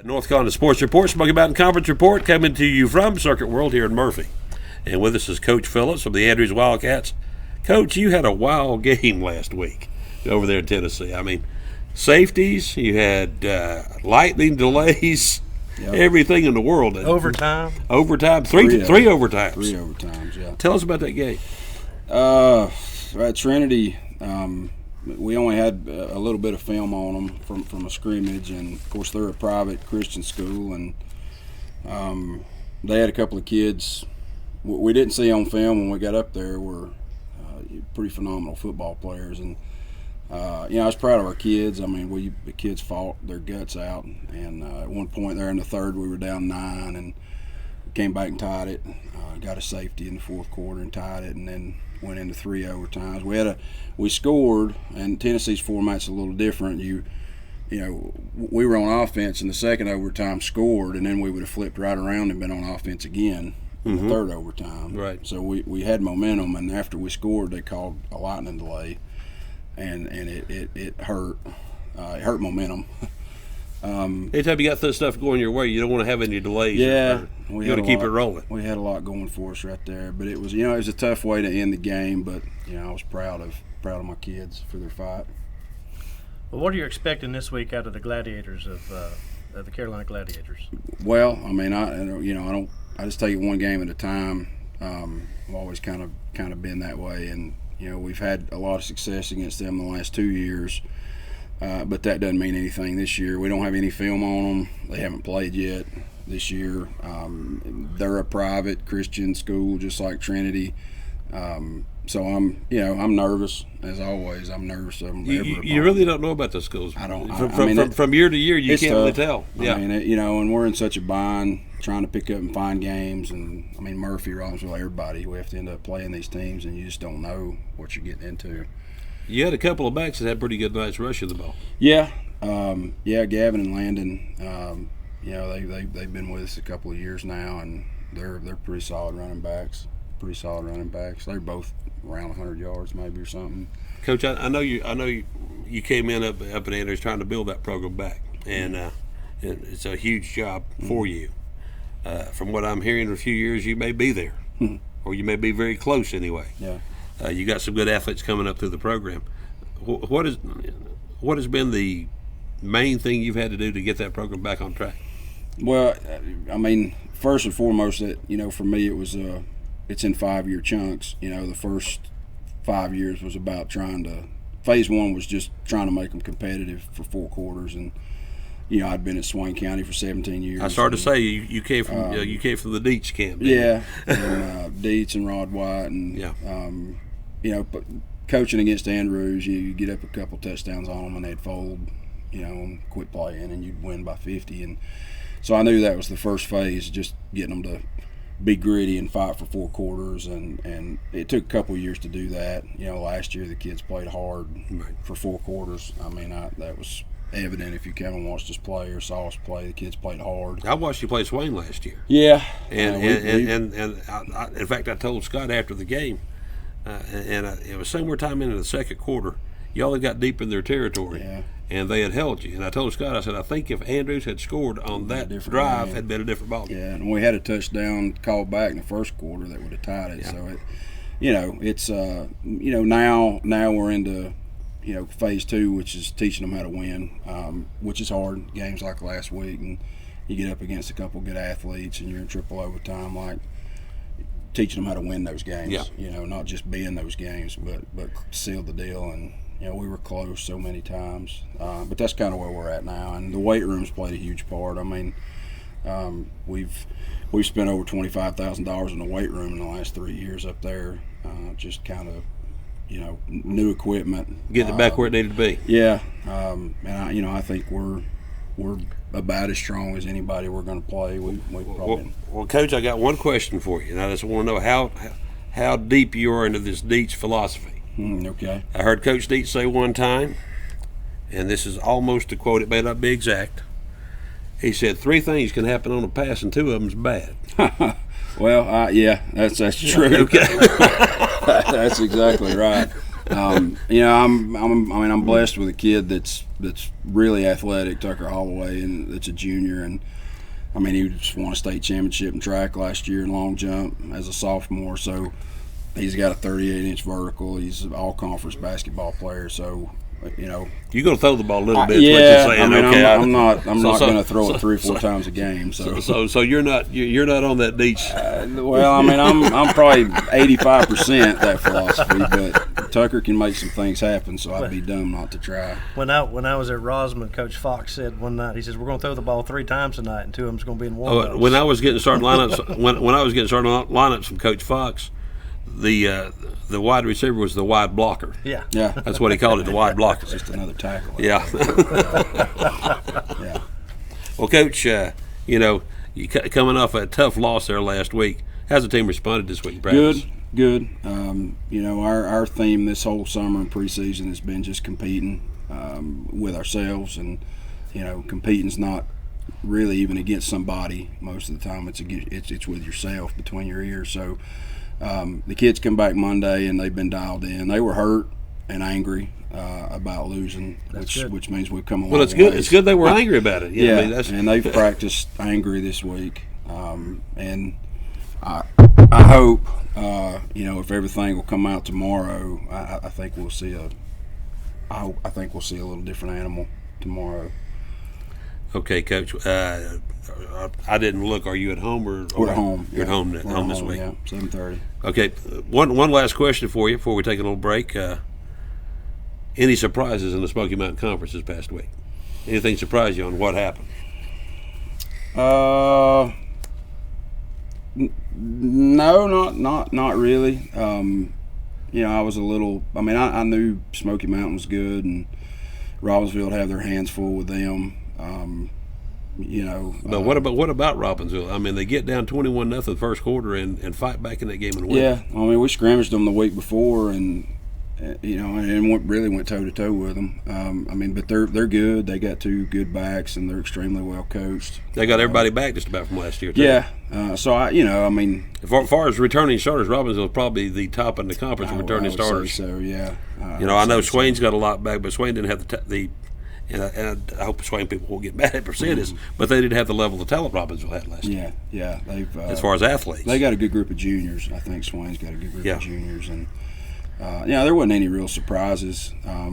North Carolina Sports Report, Smoky Mountain Conference Report, coming to you from Circuit World here in Murphy. And with us is Coach Phillips from the Andrews Wildcats. Coach, you had a wild game last week over there in Tennessee. I mean, safeties, you had lightning delays, everything in the world. Overtime, three overtimes. Three overtimes, yeah. Tell us about that game. At Trinity, we only had a little bit of film on them from a scrimmage, and of course they're a private Christian school, and they had a couple of kids we didn't see on film when we got up there were pretty phenomenal football players, and I was proud of our kids. I mean, the kids fought their guts out, and at one point there in the third we were down 9 and came back and tied it. Got a safety in the fourth quarter and tied it, and then went into 3 overtimes. We scored, and Tennessee's format's a little different. We were on offense in the second overtime, scored, and then we would have flipped right around and been on offense again in the third overtime. Right. So we had momentum, and after we scored, they called a lightning delay, and it hurt. It hurt momentum. Anytime you got this stuff going your way, you don't want to have any delays. Yeah, you got to keep it rolling. We had a lot going for us right there, but it was it was a tough way to end the game. But I was proud of my kids for their fight. Well, what are you expecting this week out of the Gladiators of the Carolina Gladiators? Well, I mean, I just take it one game at a time. I've always kind of been that way, and we've had a lot of success against them the last 2 years. But that doesn't mean anything this year. We don't have any film on them. They haven't played yet this year. They're a private Christian school, just like Trinity. So I'm nervous as always. I'm nervous of them. You really don't know about the schools. I don't. From year to year, you can't really tough. tell. Yeah. I mean, and we're in such a bind trying to pick up and find games, and I mean Murphy, Robbinsville, everybody. We have to end up playing these teams, and you just don't know what you're getting into. You had a couple of backs that had pretty good nights rushing the ball. Yeah, Gavin and Landon. They've been with us a couple of years now, and they're pretty solid running backs. They're both around 100 yards, maybe, or something. Coach, I know you came in up at Andrews trying to build that program back, and it's a huge job for you. From what I'm hearing, in a few years you may be there, or you may be very close anyway. Yeah. You got some good athletes coming up through the program. What has been the main thing you've had to do to get that program back on track? Well, I mean, first and foremost, that for me it was it's in 5-year chunks. The first 5 years was about phase 1 was just trying to make them competitive for 4 quarters, and I'd been at Swain County for 17 years. I started to say you came from the Dietz camp. Yeah, and Dietz and Rod White, and but coaching against Andrews, you get up a couple touchdowns on them and they'd fold, and quit playing, and you'd win by 50. And so I knew that was the first phase, just getting them to be gritty and fight for 4 quarters, and it took a couple of years to do that. Last year the kids played hard for 4 quarters. I mean, that was evident if you came and watched us play or saw us play. The kids played hard. I watched you play Swain last year. Yeah, and in fact, I told Scott after the game, it was somewhere time into the second quarter, y'all had got deep in their territory, and they had held you. And I told Scott, I said, I think if Andrews had scored on that drive, had been a different ball game. Yeah, and we had a touchdown called back in the first quarter that would have tied it. Yeah. So it's now we're into phase 2, which is teaching them how to win, which is hard. Games like last week, and you get up against a couple good athletes, and you're in triple overtime, like teaching them how to win those games. Yeah. Not just be in those games, but seal the deal. And we were close so many times, but that's kind of where we're at now. And the weight room's played a huge part. I mean, we've spent over $25,000 in the weight room in the last 3 years up there, just kind of. New equipment. Get it back where it needed to be. Yeah, and I think we're about as strong as anybody we're going to play. We probably. Well, Coach, I got one question for you, and I just want to know how deep you are into this Dietz philosophy. Okay. I heard Coach Dietz say one time, and this is almost a quote. It may not be exact. He said 3 things can happen on a pass, and 2 of them's bad. Well, yeah, that's true. Okay. That's exactly right. I'm blessed with a kid that's really athletic, Tucker Holloway, and that's a junior. And I mean, he just won a state championship in track last year in long jump as a sophomore. So he's got a 38-inch vertical. He's an all-conference basketball player. So, you know, you're going to throw the ball a little bit. Yeah, what you're saying. I mean, okay, I'm not going to throw it 3 or 4 times a game. So you're not on that niche. Well, I mean, I'm probably 85% that philosophy, but Tucker can make some things happen. So I'd be dumb not to try. When I was at Rosman, Coach Fox said one night, he says, we're going to throw the ball 3 times tonight, and 2 of them's going to be in warm-ups. When I was getting started lineups, when I was getting started lineups from Coach Fox, the wide receiver was the wide blocker. Yeah. That's what he called it, the wide blocker. Just another tackle. Yeah. Yeah. Well, Coach, you coming off a tough loss there last week, how's the team responded this week in practice? Good. Our theme this whole summer and preseason has been just competing with ourselves, and competing's not really even against somebody most of the time. It's with yourself between your ears. So the kids come back Monday and they've been dialed in. They were hurt and angry about losing, which means we've come a long way. Well, it's good. It's good they were angry about it. Yeah, and they've practiced angry this week, and I hope if everything will come out tomorrow, I think we'll see a little different animal tomorrow. Okay, Coach. I didn't look. Are you at home or we're at home? You're at home this week. Yeah, 7:30. Okay. One last question for you before we take a little break. Any surprises in the Smoky Mountain Conference this past week? Anything surprise you on what happened? No, not really. I was a little. I mean, I knew Smoky Mountain was good, and Robbinsville would have their hands full with them. But what about Robbinsville? I mean, they get down 21-0 the first quarter and fight back in that game and win. Yeah, I mean, we scrimmaged them the week before, and really went toe to toe with them. But they're good. They got 2 good backs, and they're extremely well coached. They got everybody back just about from last year, too. Yeah. As far as returning starters, Robbinsville is probably the top in the conference of returning starters. So yeah. I know Swain's got a lot back, but Swain didn't have the and I hope Swain people won't get mad at percentages, but they didn't have the level of talent Robbinsville had last year. Yeah. They've as far as athletes, they got a good group of juniors. I think Swain's got a good group of juniors, and there wasn't any real surprises. I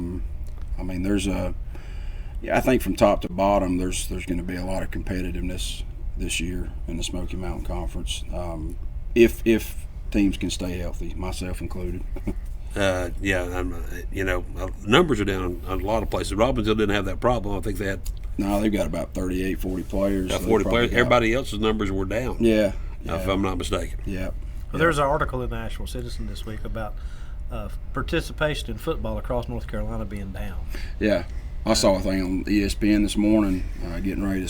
think from top to bottom, there's going to be a lot of competitiveness this year in the Smoky Mountain Conference. If teams can stay healthy, myself included. Numbers are down in a lot of places. Robbinsville didn't have that problem. I think they had. No, they've got about 38, 40 players. 40 players. Everybody else's numbers were down. Yeah. If I'm not mistaken. Yeah. Well, there's an article in the Nashville Citizen this week about participation in football across North Carolina being down. Yeah. I saw a thing on ESPN this morning, getting ready for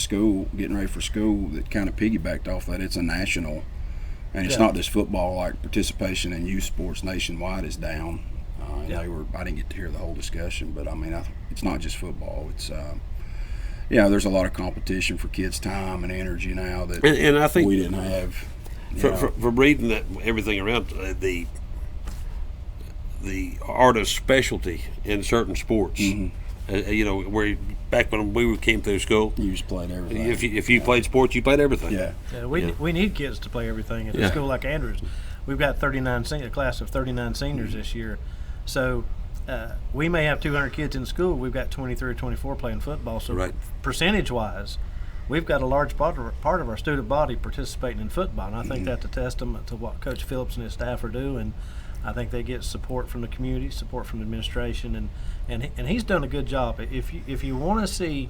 school, that kind of piggybacked off that. It's a national. And it's not just football, like participation in youth sports nationwide is down. I didn't get to hear the whole discussion, but it's not just football. It's there's a lot of competition for kids' time and energy now that and I think we didn't have. For reading that everything around the art of specialty in certain sports. Mm-hmm. Where back when we came through school, you just played everything. If you played sports, you played everything. Yeah. We need kids to play everything at a school like Andrews. We've got a class of 39 seniors this year, so we may have 200 kids in school. We've got 23 or 24 playing football. So percentage-wise, we've got a large part of our student body participating in football, and I think that's a testament to what Coach Phillips and his staff are doing. I think they get support from the community, support from the administration, and he's done a good job. If you want to see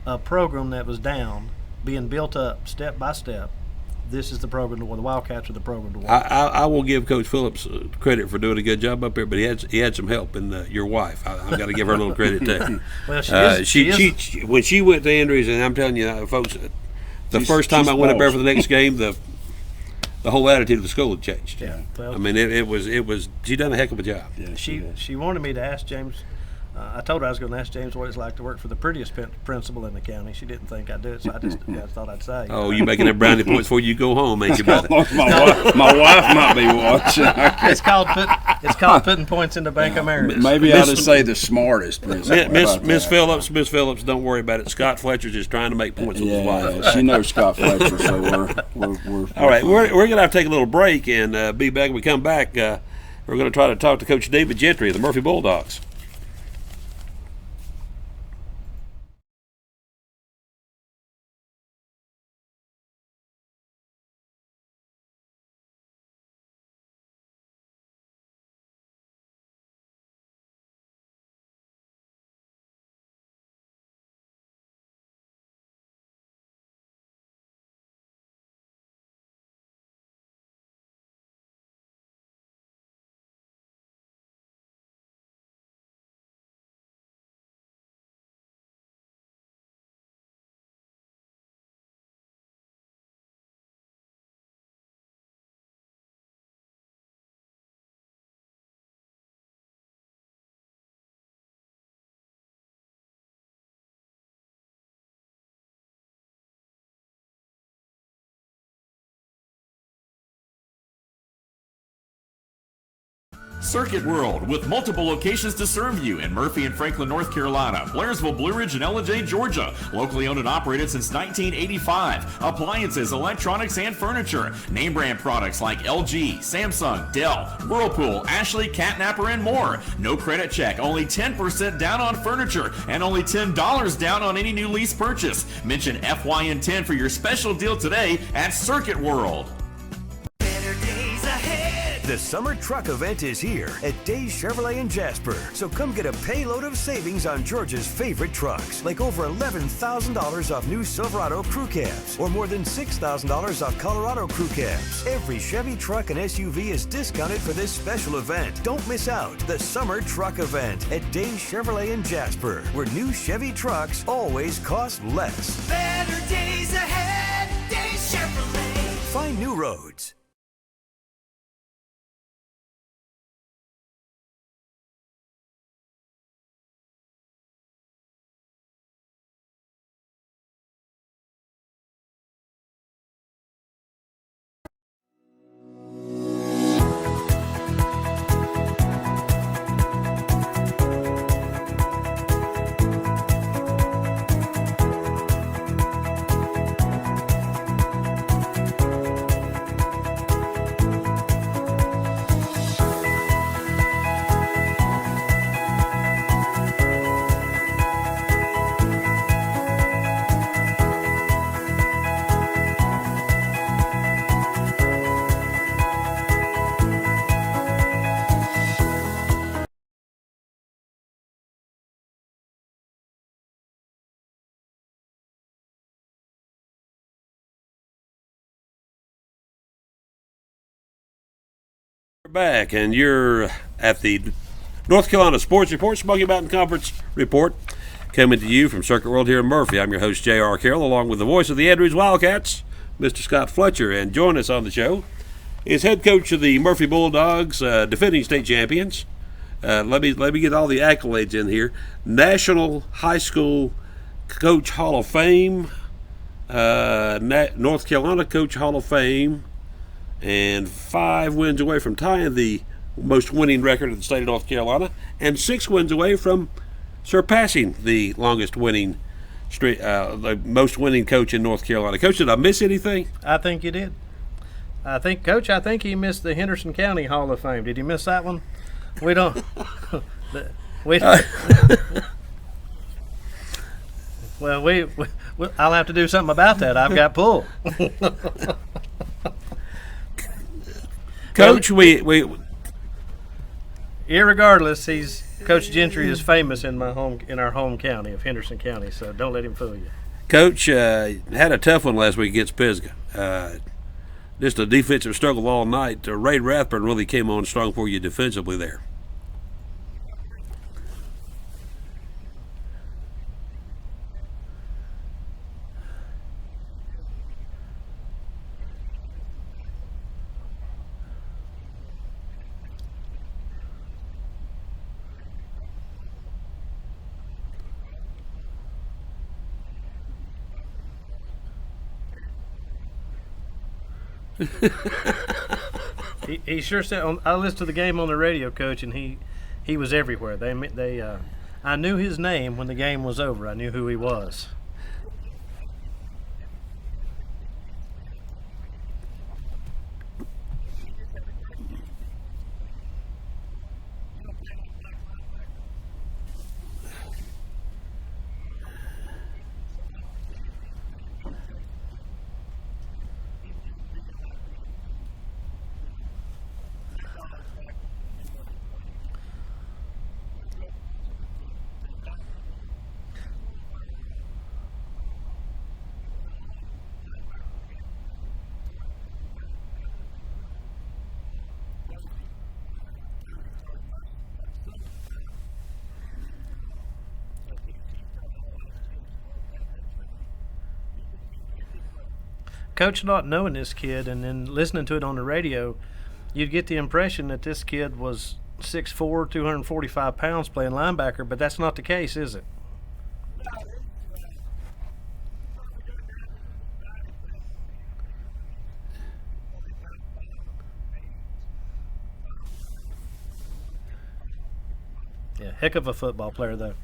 a program that was down being built up step by step, this is the program the Wildcats are the program to watch. I will give Coach Phillips credit for doing a good job up here, but he had some help in your wife. I've got to give her a little credit too. Well, she when she went to Andrews, and I'm telling you, folks, first time I went up there for the next game, the whole attitude of the school had changed. Yeah. Well, it was she done a heck of a job. Yeah, she wanted me to ask James. I told her I was going to ask James what it's like to work for the prettiest principal in the county. She didn't think I'd do it, so I just thought I'd say. Oh, you making them brownie points before you go home, ain't you, brother? my wife might be watching. It's called It's called putting points in the bank of marriage. Maybe I'll just say the ssmartest. Miss Phillips, don't worry about it. Scott Fletcher's just trying to make points with his wife. She knows Scott Fletcher, so we're all right. We're going to have to take a little break and be back. When we come back, we're going to try to talk to Coach David Gentry of the Murphy Bulldogs. Circuit World, with multiple locations to serve you in Murphy and Franklin, North Carolina, Blairsville, Blue Ridge, and Ellen, Georgia. Locally owned and operated since 1985. Appliances, electronics, and furniture. Name brand products like LG, Samsung, Dell, Whirlpool, Ashley, Catnapper, and more. No credit check, only 10% down on furniture, and only $10 down on any new lease purchase. Mention FYN10 for your special deal today at Circuit World. The summer truck event is here at Days Chevrolet in Jasper. So come get a payload of savings on Georgia's favorite trucks, like over $11,000 off new Silverado crew cabs, or more than $6,000 off Colorado crew cabs. Every Chevy truck and SUV is discounted for this special event. Don't miss out. The summer truck event at Days Chevrolet in Jasper, where new Chevy trucks always cost less. Better days ahead, Days Chevrolet. Find new roads. Back, and you're at the North Carolina Sports Report, Smoky Mountain Conference Report, coming to you from Circuit World here in Murphy. I'm your host, J.R. Carroll, along with the voice of the Andrews Wildcats, Mr. Scott Fletcher, and join us on the show is head coach of the Murphy Bulldogs, defending state champions. Let me get all the accolades in here. National High School Coach Hall of Fame, North Carolina Coach Hall of Fame, and 5 wins away from tying the most winning record in the state of North Carolina, and 6 wins away from surpassing the longest winning streak, the most winning coach in North Carolina. Coach, did I miss anything? I think you did. Coach, I think he missed the Henderson County Hall of Fame. Did he miss that one? We don't. Well, I'll have to do something about that. I've got pull. Coach, irregardless, Coach Gentry is famous in our home county of Henderson County. So don't let him fool you. Coach had a tough one last week against Pisgah. Just a defensive struggle all night. Ray Rathburn really came on strong for you defensively there. He sure said. I listened to the game on the radio, Coach, and he was everywhere. I knew his name when the game was over. I knew who he was. Coach, not knowing this kid and then listening to it on the radio, you'd get the impression that this kid was 6'4", 245 pounds playing linebacker, but that's not the case, is it? Yeah, heck of a football player, though.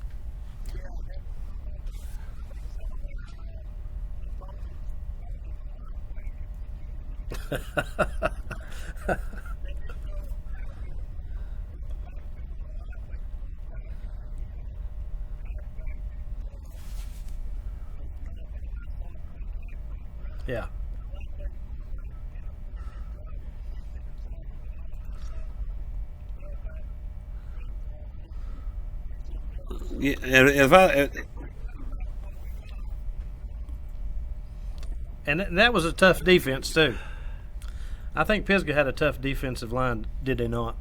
Yeah. Yeah, and if I and that was a tough defense too. I think Pisgah had a tough defensive line, did they not?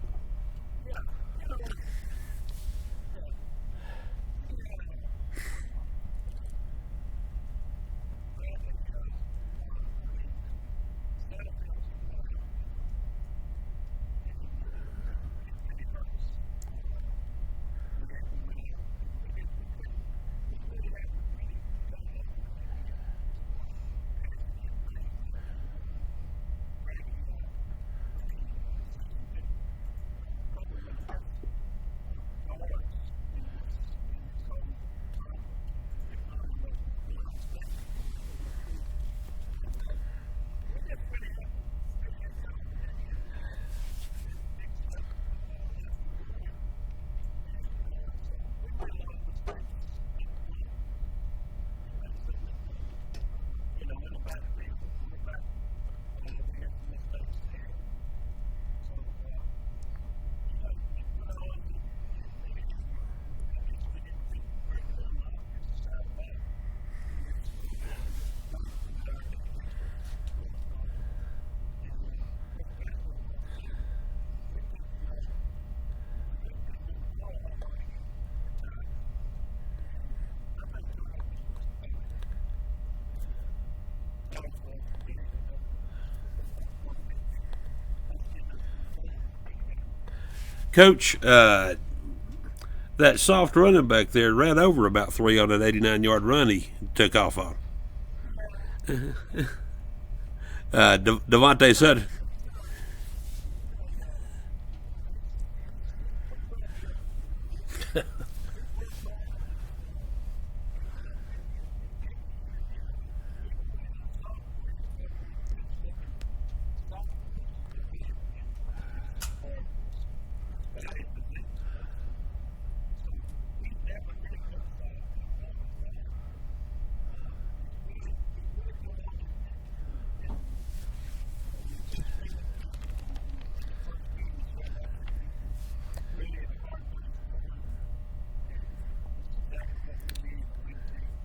Coach, that soft running back there ran over about 3 on an 89-yard run he took off on. Devontae Sutton.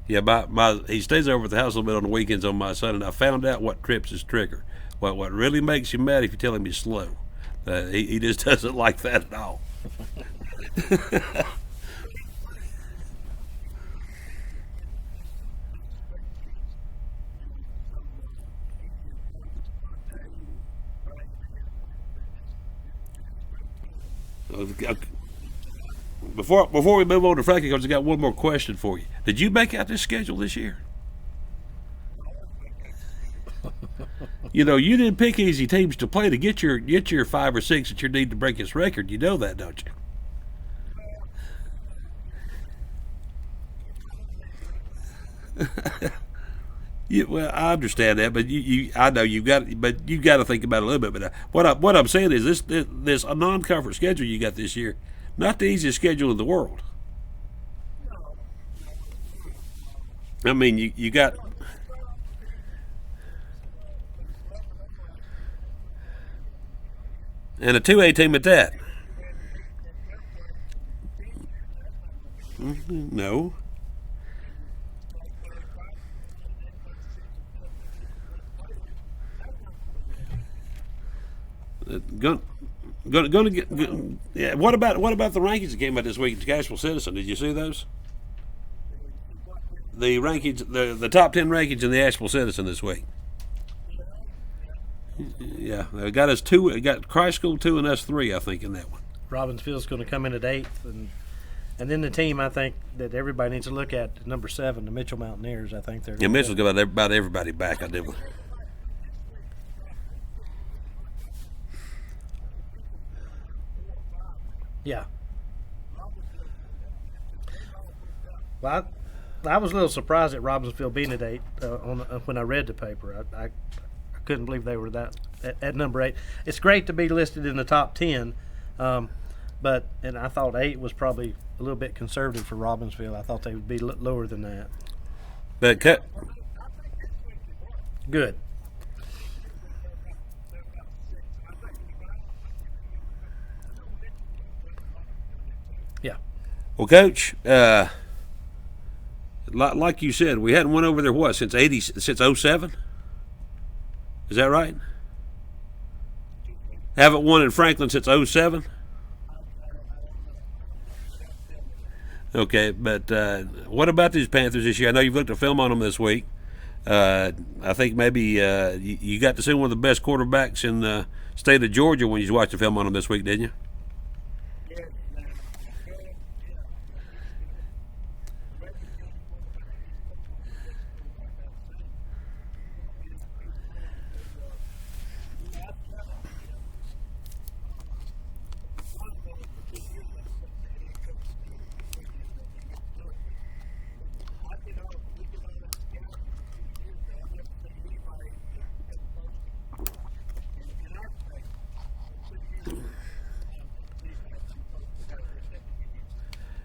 Yeah, he stays over at the house a little bit on the weekends on my son, and I found out what trips his trigger. What really makes you mad if you tell him he's slow. He just doesn't like that at all. Before we move on to Frankie, I've got one more question for you. Did you make out this schedule this year? You know, you didn't pick easy teams to play to get your 5 or 6 that you need to break this record. You know that, don't you? Well, I understand that, but I know you got to think about it a little bit. But what I'm saying is this a non-conference schedule you got this year, not the easiest schedule in the world. I mean, you got. And a 2A team at that. No. Going to get. Yeah. What about the rankings that came out this week at the Asheville Citizen? Did you see those? The rankings, the top 10 rankings in the Asheville Citizen this week. Yeah, they got us 2. It got Christ School 2 and us 3, I think, in that one. Robbinsville's going to come in at 8th, and then the team I think that everybody needs to look at, number 7, the Mitchell Mountaineers. I think they're. Yeah, Mitchell's got about everybody back. I did. Yeah. Well, I was a little surprised at Robbinsville being at 8 when I read the paper. I couldn't believe they were that at number 8. It's great to be listed in the top 10, but I thought 8 was probably a little bit conservative for Robbinsville. I thought they would be lower than that. But good. Yeah. Well, Coach, like you said, we hadn't won over there since 07. Is that right? Haven't won in Franklin since 07? Okay, but what about these Panthers this year? I know you've looked at film on them this week. I think maybe you got to see one of the best quarterbacks in the state of Georgia when you watched the film on them this week, didn't you?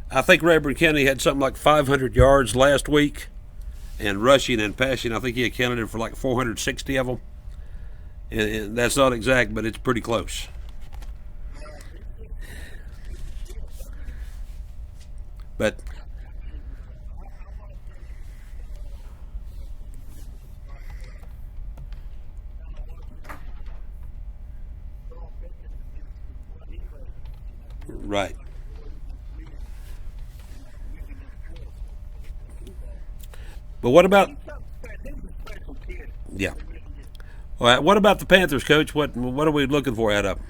I think Rayburn County had something like 500 yards last week, and rushing and passing, I think he accounted for like 460 of them. And that's not exact, but it's pretty close. But right. But what about? Yeah. All right. What about the Panthers, Coach? What are we looking for out of them?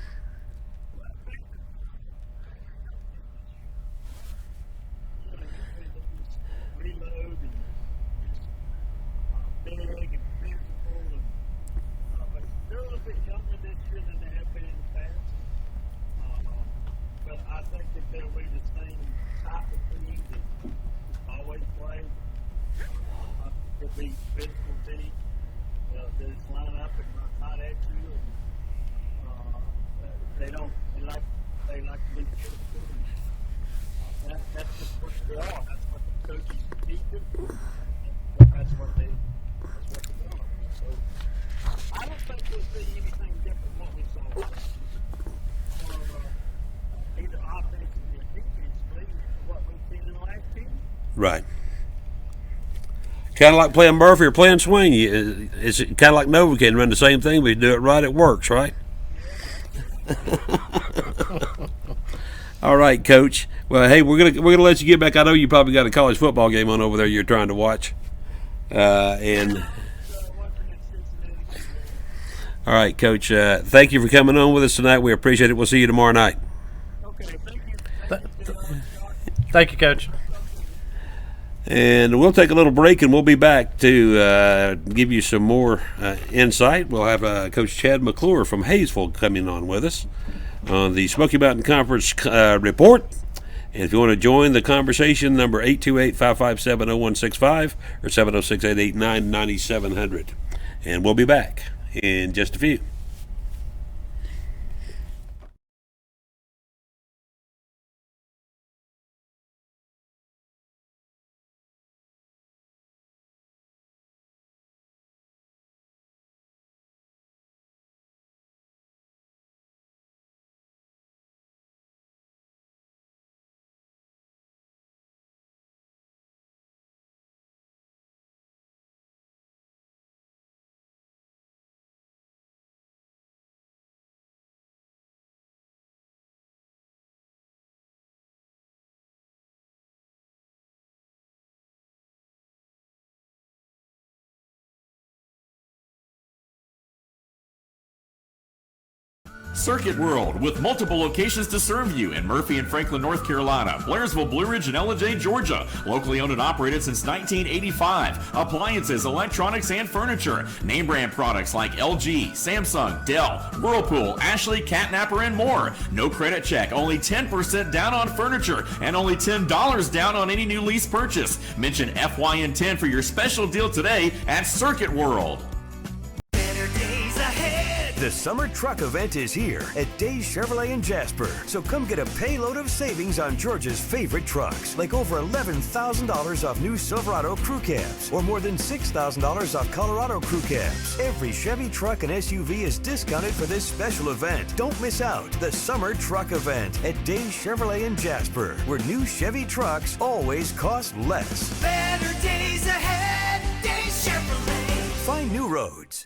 Right. Kind of like playing Murphy or playing swing. It's kind of like Novocaine, run the same thing, but you do it right, it works, right? All right, Coach. Well, hey, we're gonna let you get back. I know you probably got a college football game on over there you're trying to watch. And all right, Coach. Thank you for coming on with us tonight. We appreciate it. We'll see you tomorrow night. Okay, thank you. Thank you, Coach. And we'll take a little break, and we'll be back to give you some more insight. We'll have Coach Chad McClure from Hayesville coming on with us on the Smoky Mountain Conference report. And if you want to join the conversation, number 828-557-0165 or 706-889-9700. And we'll be back in just a few. Circuit World, with multiple locations to serve you in Murphy and Franklin, North Carolina, Blairsville, Blue Ridge, and Ellijay, Georgia. Locally owned and operated since 1985. Appliances, electronics, and furniture. Name brand products like LG, Samsung, Dell, Whirlpool, Ashley, Catnapper, and more. No credit check, only 10% down on furniture, and only $10 down on any new lease purchase. Mention FYN10 for your special deal today at Circuit World. Better days ahead. The summer truck event is here at Days Chevrolet in Jasper. So come get a payload of savings on Georgia's favorite trucks, like over $11,000 off new Silverado crew cabs, or more than $6,000 off Colorado crew cabs. Every Chevy truck and SUV is discounted for this special event. Don't miss out. The summer truck event at Days Chevrolet in Jasper, where new Chevy trucks always cost less. Better days ahead. Days Chevrolet. Find new roads.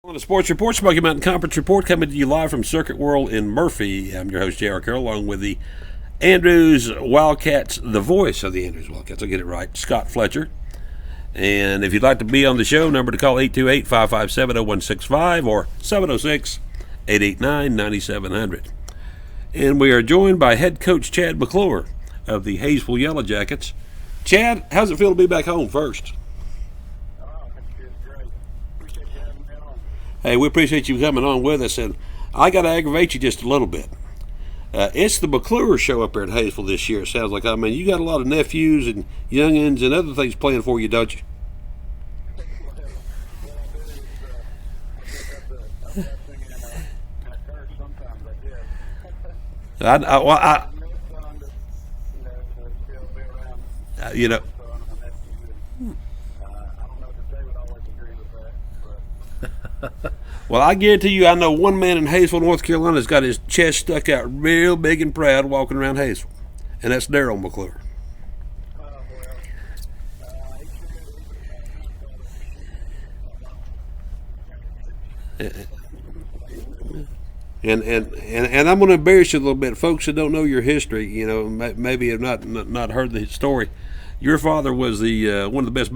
On the Sports Report, Smoky Mountain Conference Report, coming to you live from Circuit World in Murphy. I'm your host, J.R. Carroll, along with the Andrews Wildcats, the voice of the Andrews Wildcats. I'll get it right, Scott Fletcher. And if you'd like to be on the show, number to call 828-557-0165 or 706-889-9700. And we are joined by head coach Chad McClure of the Hayesville Yellow Jackets. Chad, how's it feel to be back home first? Hey, we appreciate you coming on with us, and I got to aggravate you just a little bit. It's the McClure show up there at Hayesville this year, it sounds like. I mean, you got a lot of nephews and youngins and other things playing for you, don't you? You know. Well, I guarantee you, I know one man in Hayesville, North Carolina, has got his chest stuck out real big and proud walking around Hayesville, and that's Daryl McClure. And I'm going to embarrass you a little bit, folks that don't know your history. You know, maybe have not heard the story. Your father was the one of the best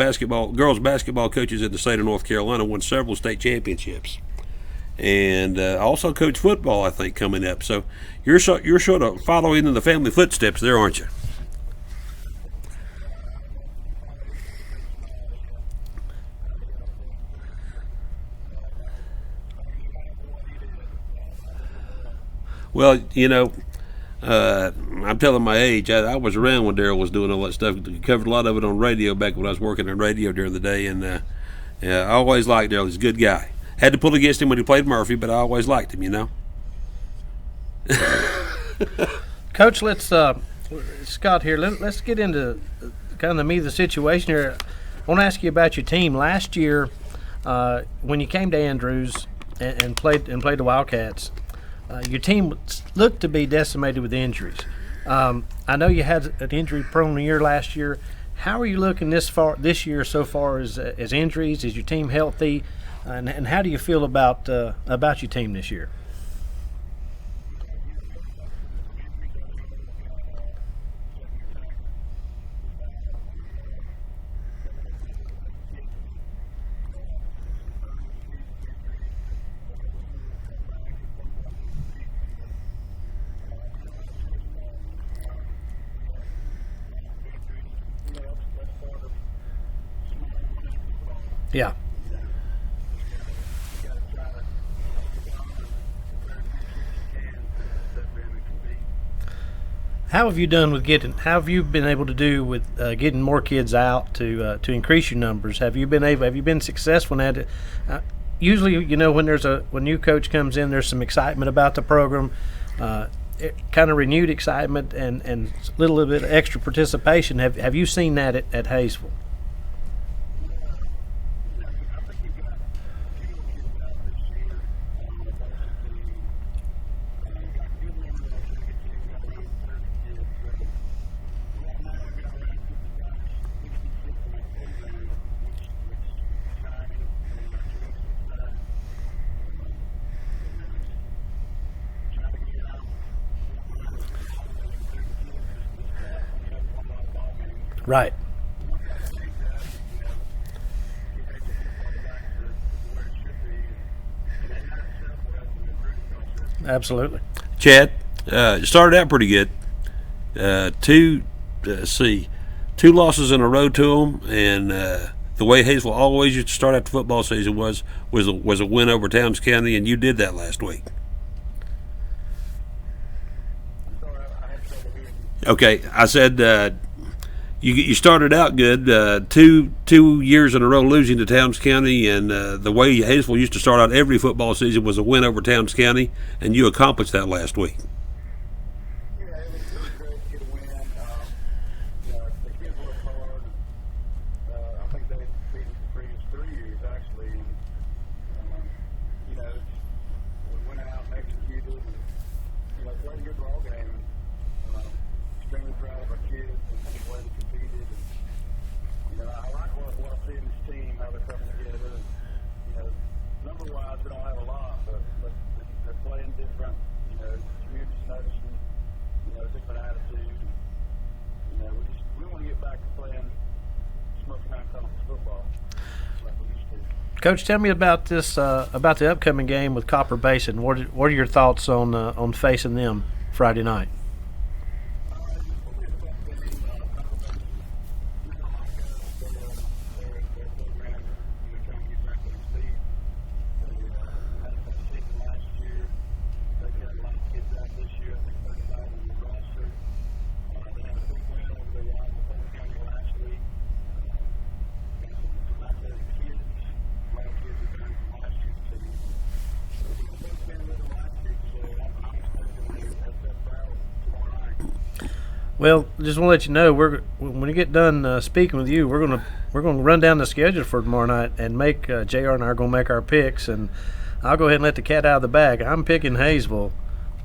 girls basketball coaches in the state of North Carolina. Won several state championships, and also coached football, I think, coming up. So you're sort of following in the family footsteps there, aren't you? Well, you know, I'm telling my age. I was around when Darryl was doing all that stuff. Covered a lot of it on radio back when I was working on radio during the day, and I always liked Darryl. He's a good guy. Had to pull against him when he played Murphy, but I always liked him, you know. Coach, let's Scott here. Let's get into kind of the meat of the situation here. I want to ask you about your team last year when you came to Andrews and played the Wildcats. Your team looked to be decimated with injuries. I know you had an injury-prone year last year. How are you looking this year so far as injuries? Is your team healthy? And how do you feel about your team this year? Yeah. How have you done with how have you been able to do with getting more kids out to increase your numbers? Have you been successful in that? Usually, you know, when when new coach comes in, there's some excitement about the program, kind of renewed excitement and a little bit of extra participation. Have you seen that at Hayesville? Right. Absolutely. Chad, you started out pretty good. Two losses in a row to them, and the way Hayesville always used to start out the football season was a win over Towns County, and you did that last week. Okay, I said you started out good. Two years in a row losing to Towns County, and the way Hayesville used to start out every football season was a win over Towns County, and you accomplished that last week. Yeah, it was really great to get a win. The kids worked hard. I think they beat the previous 3 years, actually. And, we went out and executed and, played a good ball game. Extremely proud of our kids and the way they competed. And, I like what I see in this team, how they're coming together. Number-wise, we don't have a lot, but they're playing different. Community's noticing, different attitude. We want to get back to playing Smoky Mountain Conference football like we used to. Coach, tell me about this about the upcoming game with Copper Basin. What are your thoughts on facing them Friday night? Well, just want to let you know, when we get done speaking with you, we're gonna run down the schedule for tomorrow night and make JR and I are gonna make our picks, and I'll go ahead and let the cat out of the bag. I'm picking Hayesville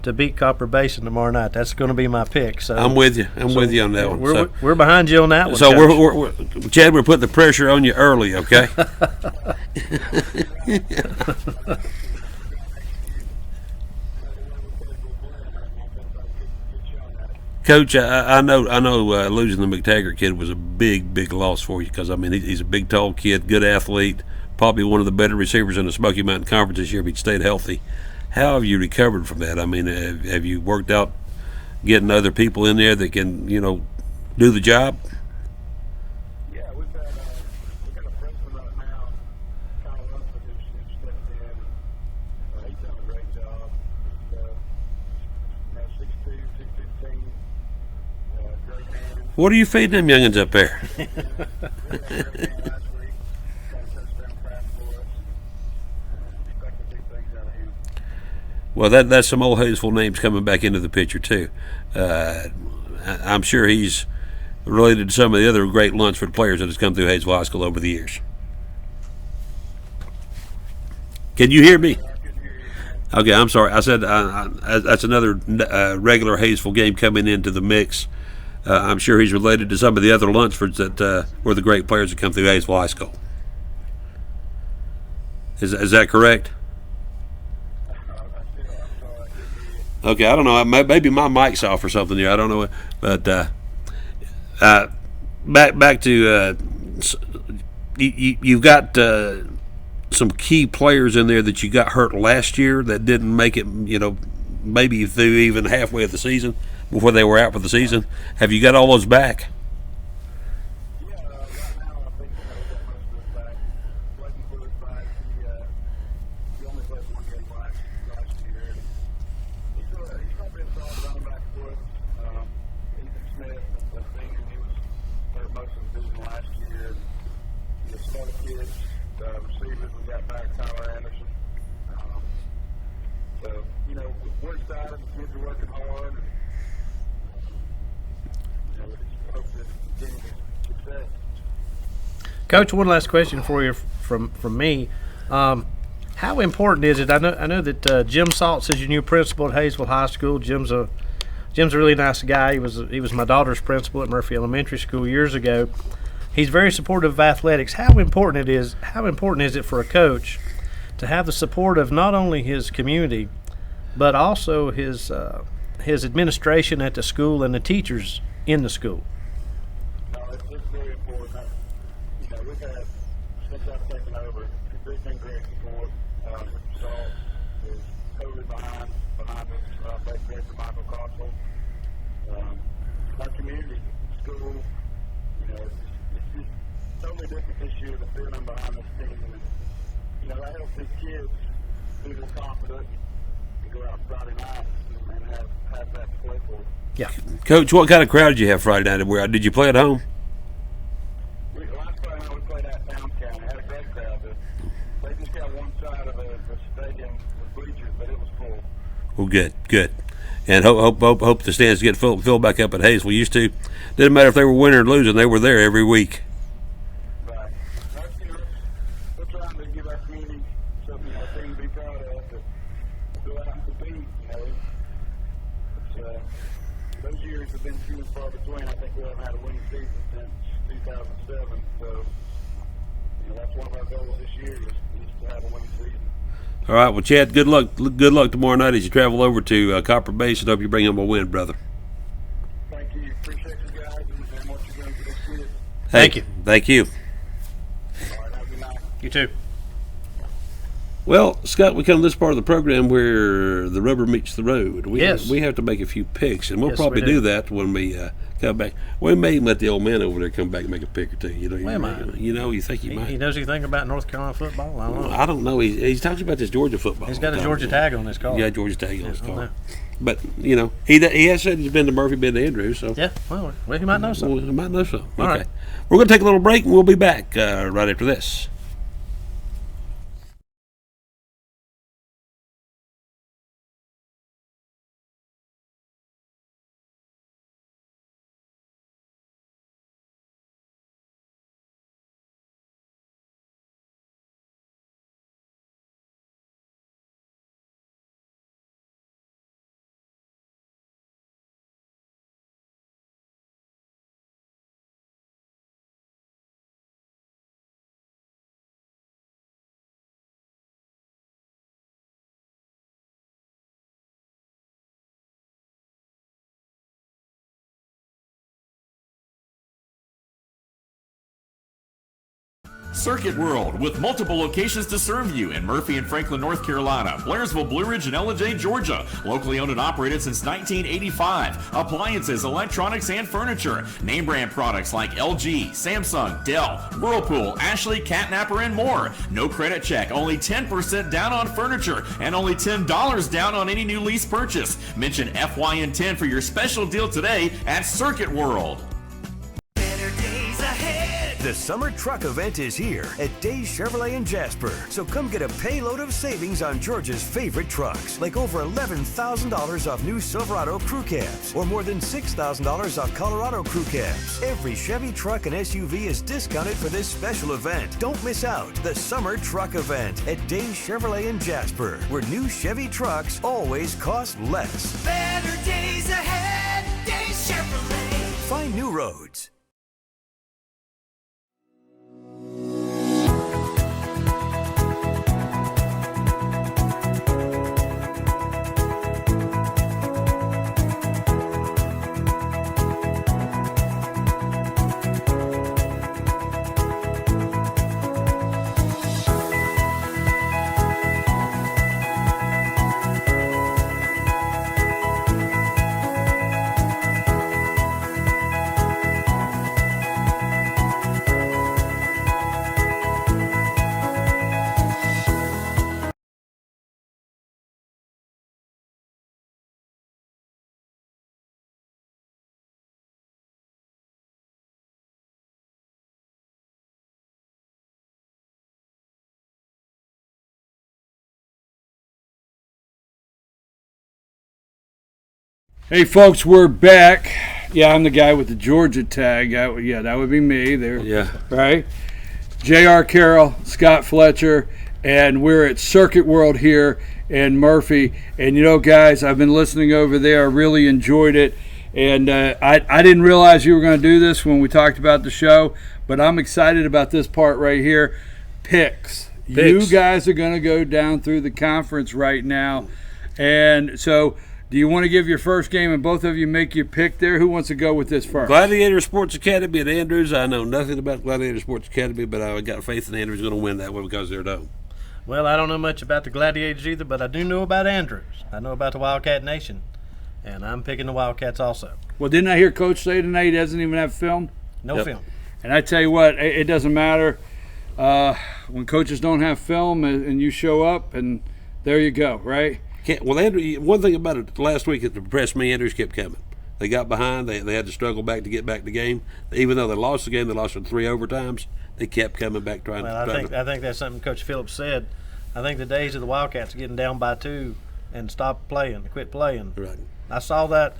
to beat Copper Basin tomorrow night. That's going to be my pick. So I'm with you. I'm with you on that one. We're behind you on that one. So we're Chad, we're putting the pressure on you early, okay? Coach, I know losing the McTaggart kid was a big loss for you because, he's a big, tall kid, good athlete, probably one of the better receivers in the Smoky Mountain Conference this year if he'd stayed healthy. How have you recovered from that? Have you worked out getting other people in there that can, do the job? Yeah, we've got a freshman right now, Carroll, who stepped in. He's done a great job. He's 6'2", 215. What are you feeding them youngins up there? Last week, got a touchdown pass for us. Expect big things out of him. Well, that's some old Hayesville names coming back into the picture too. I'm sure he's related to some of the other great Lunsford players that has come through Hayesville High School over the years. Can you hear me? Okay, I'm sorry. I said that's another regular Hayesville game coming into the mix. I'm sure he's related to some of the other Lunsfords that were the great players that come through Hayesville High School. Is that correct? Okay, I don't know. Maybe my mic's off or something here. I don't know. But back to you've got some key players in there that you got hurt last year that didn't make it, maybe through even halfway of the season before they were out for the season. Have you got all those back? Yeah, right now I think we got most of us back. McClure back. He only played one game last year. He's not been solid running back for us. Ethan Smith, the senior, he was hurt most of the season last year. The some other kids, receivers, we got back Tyler Anderson. So, we're excited. The kids are working hard. We just hope to continue success. Coach, one last question for you from me. How important is it? I know that Jim Saltz is your new principal at Hayesville High School. Jim's a really nice guy. He was my daughter's principal at Murphy Elementary School years ago. He's very supportive of athletics. How important is it for a coach to have the support of not only his community, but also his administration at the school and the teachers in the school? No, it's very important. We've had, since I've taken over, it's been great support. Mr. Salt is totally behind us, back there for Michael Costle. Our community, school, it's just totally different this year than feeling behind this team. And, that helps these kids be more confident and go out Friday night and have that to play for. Yeah. Coach, what kind of crowd did you have Friday night? Did you play at home? Last Friday night we played at Towns County. Had a great crowd. They just got one side of the stadium with bleachers, but it was full. Well, good. And hope the stands get filled back up at Hayesville. Used to. Didn't matter if they were winning or losing, they were there every week. Right. We're trying to give our community something, a thing to be proud of, to go out and compete. Those years have been few and far between. I think we haven't had a winning season since 2007. So, that's one of our goals this year is to have a winning season. All right, well, Chad, good luck tomorrow night as you travel over to Copper Base, and hope you bring home a win, brother. Thank you. Appreciate you guys and what you're doing for this kid. Thank you. Thank you. All right, have a good night. You too. Well, Scott, we come to this part of the program where the rubber meets the road. We have to make a few picks, and we'll probably do that when we come back. We may even let the old man over there come back and make a pick or two. You think he might. He knows anything about North Carolina football? I don't know. I don't know. He's talking about this Georgia football. He's got a Georgia tag on his car. Yeah, Georgia tag on his car. But, he has said he's been to Murphy, been to Andrews. So. Yeah, well, he might know something. He might know something. All okay. right. We're going to take a little break, and we'll be back right after this. Circuit World, with multiple locations to serve you in Murphy and Franklin, North Carolina, Blairsville, Blue Ridge, and Ellijay, Georgia. Locally owned and operated since 1985. Appliances, electronics, and furniture. Name brand products like LG, Samsung, Dell, Whirlpool, Ashley, Catnapper, and more. No credit check, only 10% down on furniture, and only $10 down on any new lease purchase. Mention FYN10 for your special deal today at Circuit World. The summer truck event is here at Days Chevrolet in Jasper. So come get a payload of savings on Georgia's favorite trucks, like over $11,000 off new Silverado crew cabs, or more than $6,000 off Colorado crew cabs. Every Chevy truck and SUV is discounted for this special event. Don't miss out. The summer truck event at Days Chevrolet in Jasper, where new Chevy trucks always cost less. Better days ahead, Days Chevrolet. Find new roads. Hey folks, we're back. Yeah, I'm the guy with the Georgia tag. Yeah, that would be me there. Yeah. Right? J.R. Carroll, Scott Fletcher, and we're at Circuit World here in Murphy. And you know, guys, I've been listening over there. I really enjoyed it. And I didn't realize you were going to do this when we talked about the show, but I'm excited about this part right here. Picks. You guys are going to go down through the conference right now. And so, do you want to give your first game and both of you make your pick there? Who wants to go with this first? Gladiator Sports Academy at Andrews. I know nothing about Gladiator Sports Academy, but I got faith in Andrews going to win that one because they're done. Well, I don't know much about the Gladiators either, but I do know about Andrews. I know about the Wildcat Nation, and I'm picking the Wildcats also. Well, didn't I hear Coach say tonight he doesn't even have film? No film. And I tell you what, it doesn't matter when coaches don't have film and you show up, and there you go, right? Well, Andrew, one thing about it last week that impressed me, Andrews kept coming. They got behind. They had to struggle back to get back the game. Even though they lost the game, they lost in 3 overtimes. They kept coming back trying to. I think that's something Coach Phillips said. I think the days of the Wildcats getting down by 2 and quit playing. Right. I saw that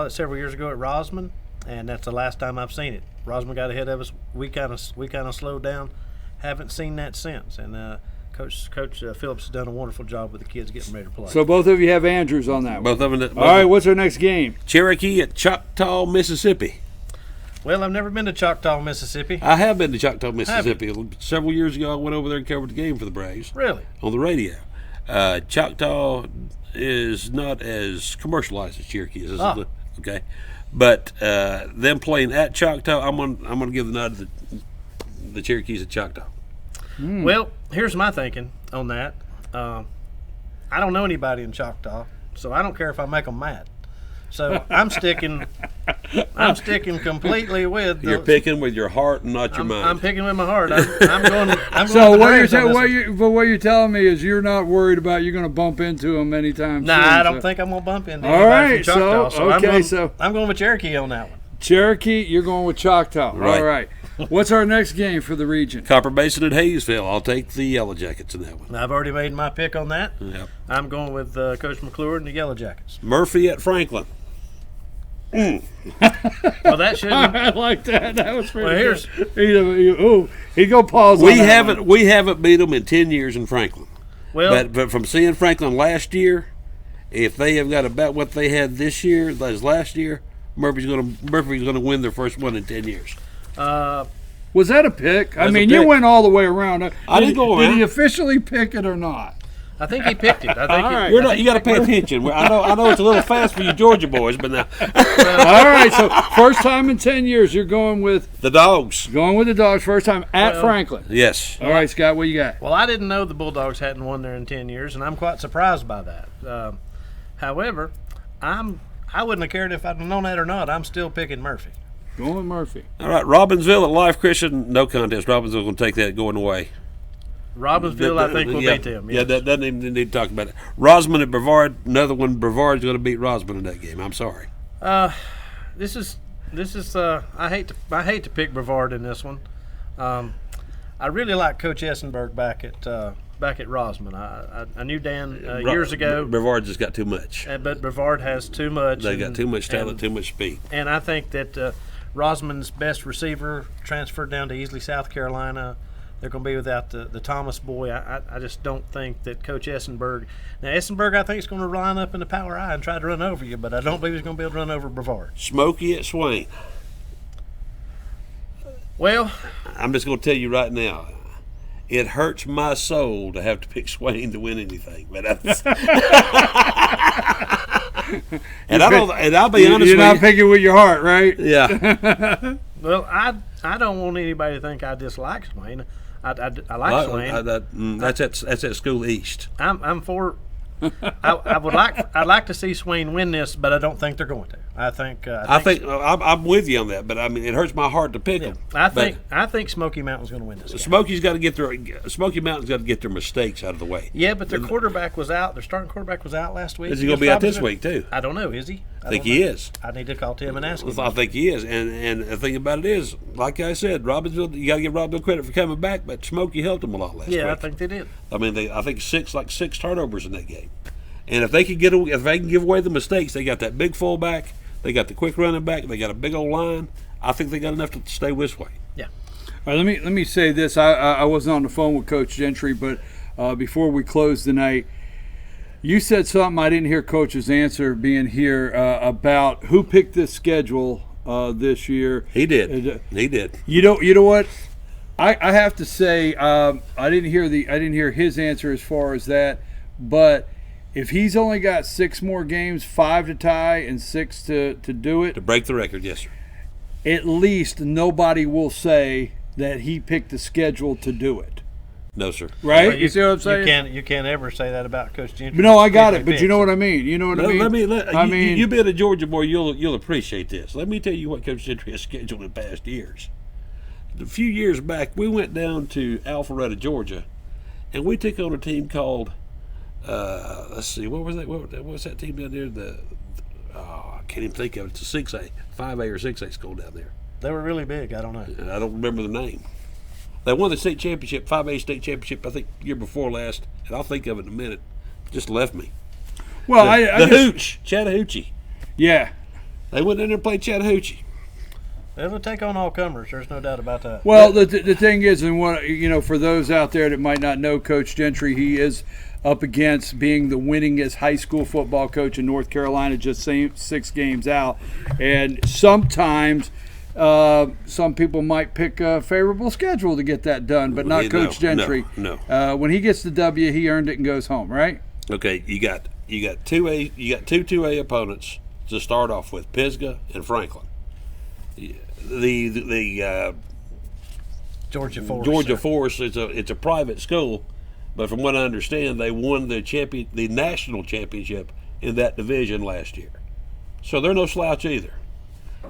several years ago at Rosman, and that's the last time I've seen it. Rosman got ahead of us. We kind of slowed down. Haven't seen that since. And Coach Phillips has done a wonderful job with the kids getting ready to play. So both of you have Andrews on that one. Both of them. All right, what's our next game? Cherokee at Choctaw, Mississippi. Well, I've never been to Choctaw, Mississippi. I have been to Choctaw, Mississippi. Several years ago, I went over there and covered the game for the Braves. Really? On the radio. Choctaw is not as commercialized as Cherokee is. Okay. But them playing at Choctaw, I'm gonna give the nod to the Cherokees at Choctaw. Well, here's my thinking on that. I don't know anybody in Choctaw, so I don't care if I make them mad. So I'm sticking completely with. You're picking with your heart and not your mind. I'm picking with my heart. I'm going. So what you're telling me is you're not worried about you're going to bump into them anytime soon. I don't think I'm going to bump into all anybody right, from Choctaw. so I'm going with Cherokee on that one. Cherokee, you're going with Choctaw. Right. All right. What's our next game for the region? Copper Basin at Hayesville. I'll take the Yellow Jackets in that one. I've already made my pick on that. Yep. I'm going with Coach McClure and the Yellow Jackets. Murphy at Franklin. Well, that shouldn't. I like that. That was pretty well, he'd go pause. We haven't beat them in 10 years in Franklin. Well, but from seeing Franklin last year, if they have got about what they had this year, as last year, Murphy's going to win their first one in 10 years. Was that a pick? I mean, a pick. You went all the way around. I didn't go around. Did he officially pick it or not? I think he picked it. You got to pay attention. I know it's a little fast for you Georgia boys, but now. All right, so first time in 10 years, you're going with the Dogs. Going with the Dogs, first time at Franklin. Yes. All right, Scott, what you got? Well, I didn't know the Bulldogs hadn't won there in 10 years, and I'm quite surprised by that. However, I wouldn't have cared if I'd known that or not. I'm still picking Murphy. Going with Murphy. All right, Robbinsville at Life Christian, no contest. Robbinsville going to take that going away. Robbinsville, I think, will beat them. Yes. Yeah, that doesn't even need to talk about it. Rosman at Brevard, another one. Brevard's going to beat Rosman in that game. I'm sorry. This is. I hate to pick Brevard in this one. I really like Coach Essenberg back at Rosman. I knew Dan years ago. Brevard just got too much. But Brevard has too much. They got too much talent, too much speed. And I think that Rosman's best receiver transferred down to Easley, South Carolina. They're going to be without the Thomas boy. I just don't think that Coach Essenberg – now, Essenberg, I think, is going to line up in the power I and try to run over you, but I don't believe he's going to be able to run over Brevard. Smoky at Swain. Well, I'm just going to tell you right now, it hurts my soul to have to pick Swain to win anything. But and I'll be honest with you. You're not picking with your heart, right? Yeah. Well, I don't want anybody to think I dislike Swain. I like Swain. That's at School East. I'm for. I'd like to see Swain win this, but I don't think they're going to. I think I'm with you on that, but I mean it hurts my heart to pick them. I think Smoky Mountain's going to win this. Smoky Mountain's got to get their mistakes out of the way. Yeah, but their quarterback was out. Their starting quarterback was out last week. Is he going to be out this week too? I don't know. Is he? I think he is. I need to call Tim and ask him. I think he is. And the thing about it is, like I said, Robbinsville, you got to give Robbinsville credit for coming back, but Smoky helped them a lot last week. Yeah, I think they did. I mean, I think six turnovers in that game. And if they can give away the mistakes, they got that big fullback, they got the quick running back, they got a big old line. I think they got enough to stay this way. Yeah. All right, let me say this. I wasn't on the phone with Coach Gentry, but before we close tonight, you said something I didn't hear Coach's answer being here about who picked this schedule this year. He did. He did. You know what? I have to say I didn't hear his answer as far as that, but if he's only got 6 more games, 5 to tie and 6 to do it, to break the record, yes, sir. At least nobody will say that he picked the schedule to do it. No, sir. Right? Well, you see what I'm saying? You can't ever say that about Coach Gentry. No, I got it, but you know what I mean. You know what I mean? You being a Georgia boy, you'll appreciate this. Let me tell you what Coach Gentry has scheduled in past years. A few years back, we went down to Alpharetta, Georgia, and we took on a team called. Let's see, what was that? What was that team down there? I can't even think of it. It's a 6A, 5A or 6A school down there. They were really big. I don't know. I don't remember the name. They won the state championship, 5A state championship, I think, year before last, and I'll think of it in a minute. It just left me. Well, the Hooch, Chattahoochee. Yeah. They went in there and played Chattahoochee. They will take on all comers. There's no doubt about that. Well, the thing is, and for those out there that might not know Coach Gentry, he is up against being the winningest high school football coach in North Carolina, just 6 games out. And sometimes some people might pick a favorable schedule to get that done, but not Coach Gentry. No. When he gets the W, he earned it and goes home, right? Okay, you got 2 2A opponents to start off with, Pisgah and Franklin. The Georgia Force it's a private school. But from what I understand, they won the national championship in that division last year. So they're no slouch either.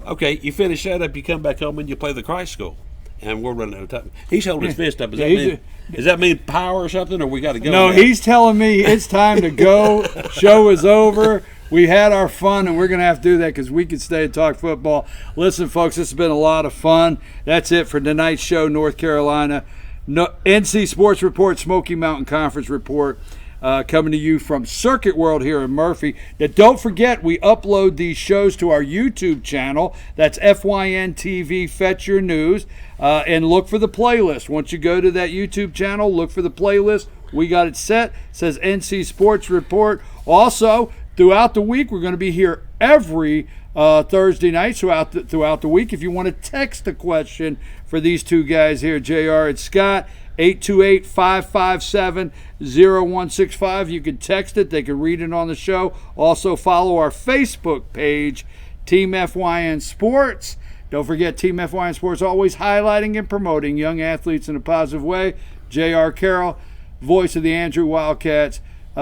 Okay, you finish that up, you come back home and you play the Christ School. And we're running out of time. He's holding his fist up. Does that mean power or something, or we got to go? No, he's telling me it's time to go. Show is over. We had our fun, and we're going to have to do that because we can stay and talk football. Listen, folks, this has been a lot of fun. That's it for tonight's show, North Carolina. NC Sports Report, Smoky Mountain Conference Report, coming to you from Circuit World here in Murphy. Now, don't forget, we upload these shows to our YouTube channel. That's FYN TV, Fetch Your News, and look for the playlist. Once you go to that YouTube channel, look for the playlist. We got it set. It says NC Sports Report. Also, throughout the week, we're going to be here every Thursday night throughout the week. If you want to text a question for these two guys here, JR and Scott, 828-557-0165. You can text it. They can read it on the show. Also follow our Facebook page, Team FYN Sports. Don't forget, Team FYN Sports always highlighting and promoting young athletes in a positive way. JR Carroll, voice of the Andrew Wildcats.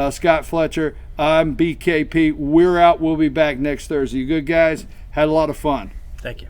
Scott Fletcher, I'm BKP. We're out. We'll be back next Thursday. You good guys? Had a lot of fun. Thank you.